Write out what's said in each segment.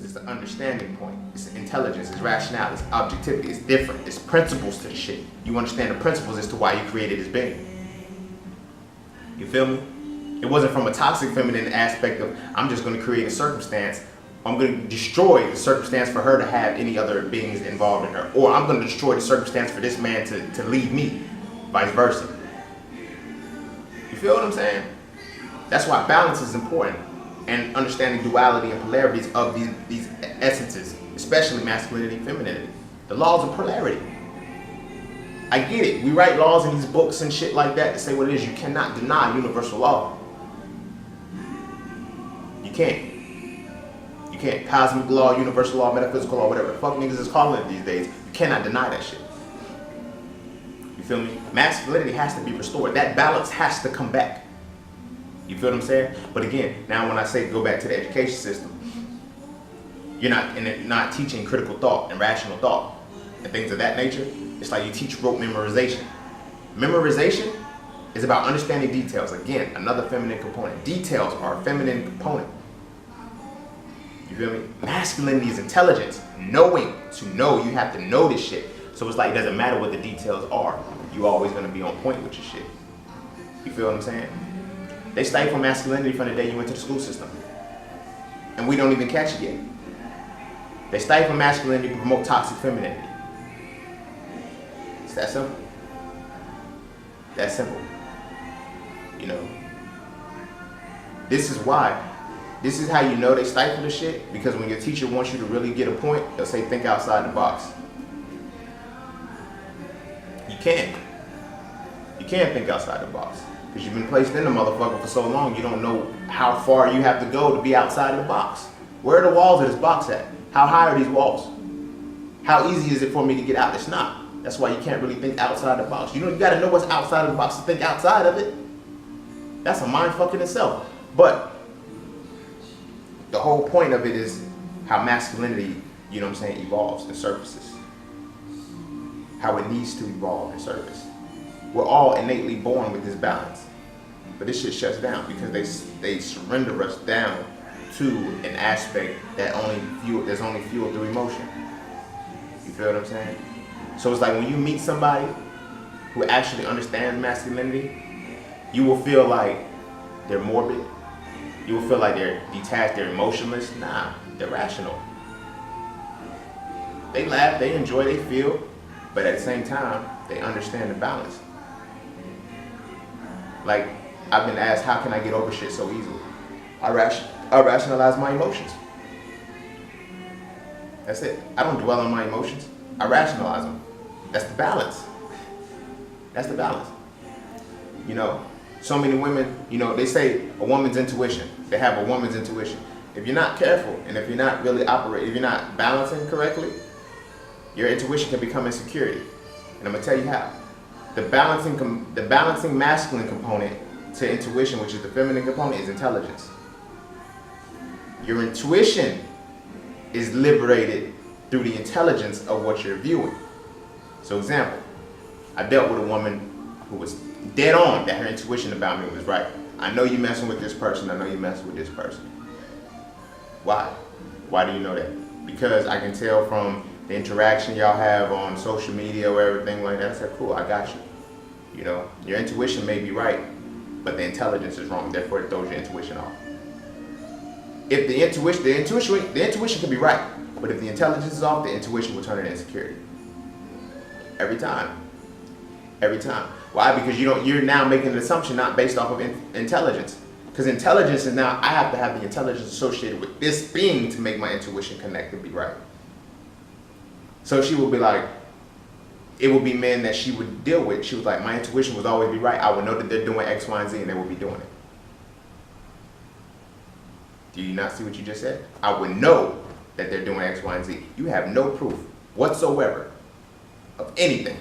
it's an understanding point. It's intelligence, it's rationality, it's objectivity, it's different. It's principles to the shit. You understand the principles as to why you created this being. You feel me? It wasn't from a toxic feminine aspect of, I'm just going to create a circumstance. I'm going to destroy the circumstance for her to have any other beings involved in her. Or I'm going to destroy the circumstance for this man to leave me. Vice versa. You feel what I'm saying? That's why balance is important. And understanding duality and polarities of these essences, especially masculinity and femininity. The laws of polarity. I get it. We write laws in these books and shit like that to say what it is. You cannot deny universal law. You can't. You can't. Cosmic law, universal law, metaphysical law, whatever the fuck niggas is calling it these days. You cannot deny that shit. You feel me? Masculinity has to be restored. That balance has to come back. You feel what I'm saying? But again, now when I say go back to the education system, you're not teaching critical thought and rational thought and things of that nature. It's like you teach rote memorization. Memorization is about understanding details. Again, another feminine component. Details are a feminine component. You feel me? Masculinity is intelligence. Knowing. To know, you have to know this shit. So it's like it doesn't matter what the details are. You're always going to be on point with your shit. You feel what I'm saying? They stifle masculinity from the day you went to the school system. And we don't even catch it yet. They stifle masculinity to promote toxic femininity. It's that simple. That simple. You know. This is why. This is how you know they stifle the shit. Because when your teacher wants you to really get a point, they'll say think outside the box. You can't. You can't think outside the box. Because you've been placed in the motherfucker for so long, you don't know how far you have to go to be outside of the box. Where are the walls of this box at? How high are these walls? How easy is it for me to get out? It's not. That's why you can't really think outside the box. You gotta know what's outside of the box to think outside of it. That's a mind fuck in itself. But the whole point of it is how masculinity, you know what I'm saying, evolves and surfaces. How it needs to evolve and surface. We're all innately born with this balance. But this shit shuts down because they surrender us down to an aspect that there's only fueled through emotion. You feel what I'm saying? So it's like when you meet somebody who actually understands masculinity, you will feel like they're morbid. You will feel like they're detached, they're emotionless. Nah, they're rational. They laugh, they enjoy, they feel, but at the same time, they understand the balance. Like, I've been asked, how can I get over shit so easily? I rationalize my emotions. That's it. I don't dwell on my emotions. I rationalize them. That's the balance. That's the balance. You know, so many women, you know, they say a woman's intuition. They have a woman's intuition. If you're not careful and if you're not really if you're not balancing correctly, your intuition can become insecurity. And I'm going to tell you how. The balancing masculine component to intuition, which is the feminine component, is intelligence. Your intuition is liberated through the intelligence of what you're viewing. So example, I dealt with a woman who was dead on that her intuition about me was right. I know you're messing with this person, I know you're messing with this person. Why? Why do you know that? Because I can tell from the interaction y'all have on social media or everything like that. I said, cool, I got you. You know, your intuition may be right, but the intelligence is wrong. Therefore, it throws your intuition off. If the intuition can be right, but if the intelligence is off, the intuition will turn into insecurity. Every time. Every time. Why? Because you're now making an assumption not based off of intelligence. Because intelligence is now, I have to have the intelligence associated with this being to make my intuition connect and be right. So she would be like, it would be men that she would deal with. She was like, my intuition would always be right. I would know that they're doing X, Y, and Z, and they would be doing it. Do you not see what you just said? I would know that they're doing X, Y, and Z. You have no proof whatsoever of anything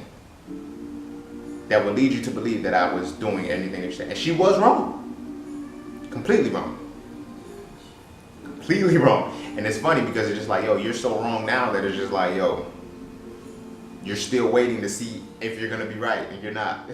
that would lead you to believe that I was doing anything that she said. And she was wrong. Completely wrong. Completely wrong. And it's funny because it's just like, yo, you're so wrong now that it's just like, yo, you're still waiting to see if you're going to be right and you're not.